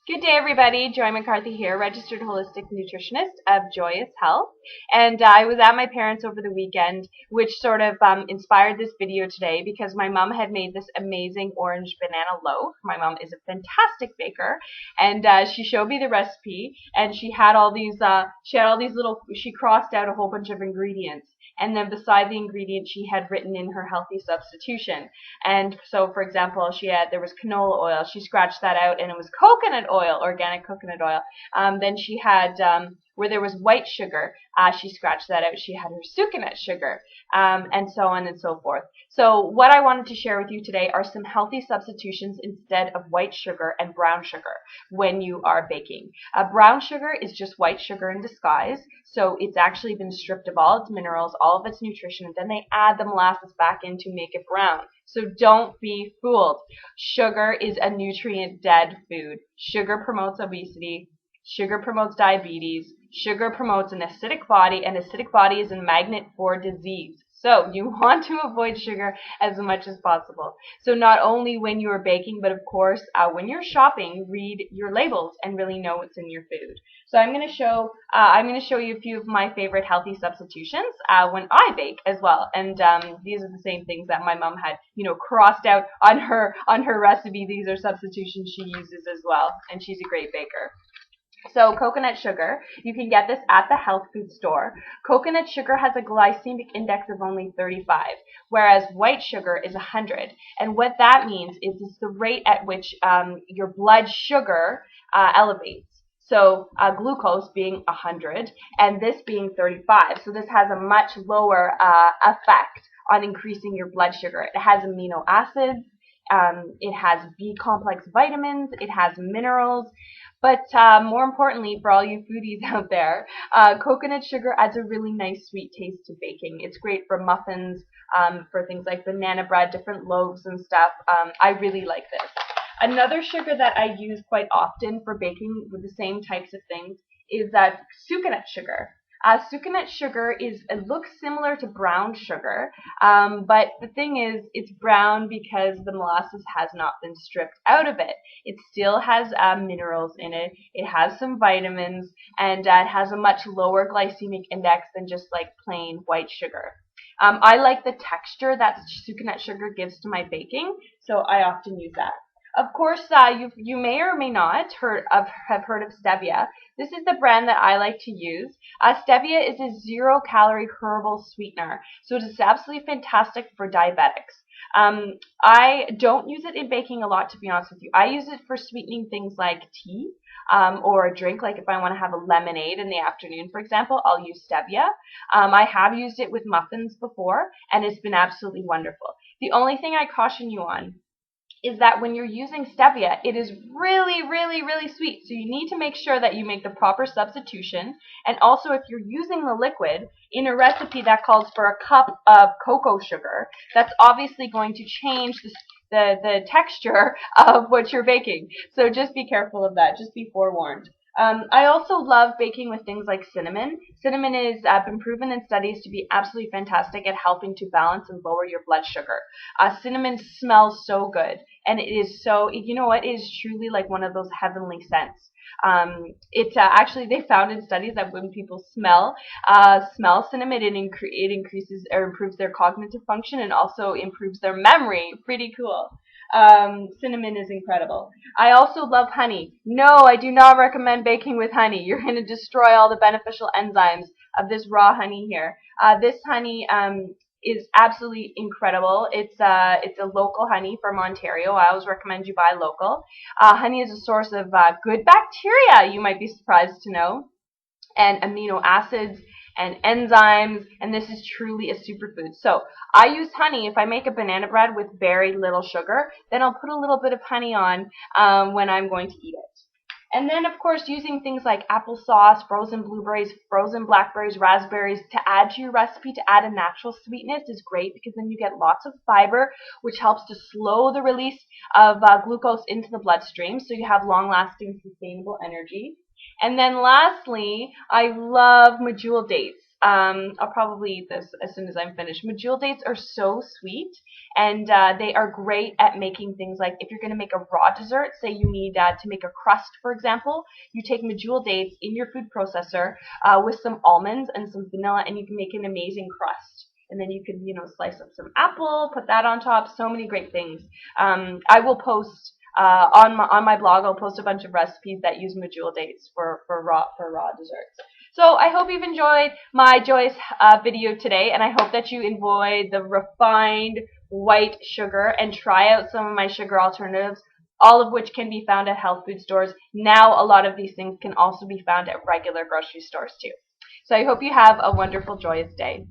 Good day, everybody. Joy McCarthy here, registered holistic nutritionist of Joyous Health. And I was at my parents' over the weekend, which sort of inspired this video today because my mom had made this amazing orange banana loaf. My mom is a fantastic baker, and she showed me the recipe. And she had all these she crossed out a whole bunch of ingredients. And then beside the ingredient, she had written in her healthy substitution. And so, for example, there was canola oil. She scratched that out, and it was coconut oil, organic coconut oil. Then she had where there was white sugar. She scratched that out. She had her Cyka Nut Sugar, and so on and so forth. So what I wanted to share with you today are some healthy substitutions instead of white sugar and brown sugar when you are baking. Brown sugar is just white sugar in disguise, so it's actually been stripped of all its minerals, all of its nutrition, and then they add the molasses back in to make it brown. So don't be fooled. Sugar is a nutrient-dead food. Sugar promotes obesity. Sugar promotes diabetes. Sugar promotes an acidic body, and acidic body is a magnet for disease. So you want to avoid sugar as much as possible. So not only when you are baking, but of course when you're shopping, read your labels and really know what's in your food. So I'm going to show you a few of my favorite healthy substitutions when I bake as well. And these are the same things that my mom had, crossed out on her recipe. These are substitutions she uses as well, and she's a great baker. So coconut sugar, you can get this at the health food store. Coconut sugar has a glycemic index of only 35, whereas white sugar is 100. And what that means is it's the rate at which your blood sugar elevates. So glucose being 100 and this being 35. So this has a much lower effect on increasing your blood sugar. It has amino acids. It has B complex vitamins. It has minerals. But more importantly, for all you foodies out there, coconut sugar adds a really nice sweet taste to baking. It's great for muffins, for things like banana bread, different loaves and stuff. I really like this. Another sugar that I use quite often for baking with the same types of things is Cyka Nut Sugar. Cyka Nut Sugar it looks similar to brown sugar, but the thing is, it's brown because the molasses has not been stripped out of it. It still has minerals in it. It has some vitamins, and it has a much lower glycemic index than just like plain white sugar. I like the texture that Cyka Nut Sugar gives to my baking, so I often use that. Of course, you may or may not have heard of Stevia. This is the brand that I like to use. Stevia is a zero-calorie herbal sweetener, so it is absolutely fantastic for diabetics. I don't use it in baking a lot, to be honest with you. I use it for sweetening things like tea or a drink, like if I want to have a lemonade in the afternoon, for example, I'll use Stevia. I have used it with muffins before, and it's been absolutely wonderful. The only thing I caution you on is that when you're using Stevia, it is really, really, really sweet. So you need to make sure that you make the proper substitution. And also, if you're using the liquid in a recipe that calls for a cup of cocoa sugar, that's obviously going to change the texture of what you're baking. So just be careful of that. Just be forewarned. I also love baking with things like cinnamon. Cinnamon is been proven in studies to be absolutely fantastic at helping to balance and lower your blood sugar. Cinnamon smells so good, and it is so, you know what, it is truly like one of those heavenly scents. Actually, they found in studies that when people smell cinnamon, it increases or improves their cognitive function and also improves their memory. Pretty cool. Cinnamon is incredible. I also love honey. No, I do not recommend baking with honey. You're going to destroy all the beneficial enzymes of this raw honey here. This honey is absolutely incredible. It's a local honey from Ontario. I always recommend you buy local. Honey is a source of good bacteria, you might be surprised to know, and amino acids and enzymes, and this is truly a superfood. So I use honey. If I make a banana bread with very little sugar, then I'll put a little bit of honey on when I'm going to eat it. And then, of course, using things like applesauce, frozen blueberries, frozen blackberries, raspberries to add to your recipe, to add a natural sweetness is great because then you get lots of fiber, which helps to slow the release of glucose into the bloodstream, so you have long-lasting, sustainable energy. And then lastly, I love Medjool Dates. I'll probably eat this as soon as I'm finished. Medjool dates are so sweet, and they are great at making things like if you're going to make a raw dessert, say you need to make a crust, for example, you take medjool dates in your food processor with some almonds and some vanilla, and you can make an amazing crust. And then you could, slice up some apple, put that on top. So many great things. I will post on my blog. I'll post a bunch of recipes that use medjool dates for raw desserts. So I hope you've enjoyed my joyous video today, and I hope that you enjoyed the refined white sugar and try out some of my sugar alternatives, all of which can be found at health food stores. Now a lot of these things can also be found at regular grocery stores too. So I hope you have a wonderful, joyous day.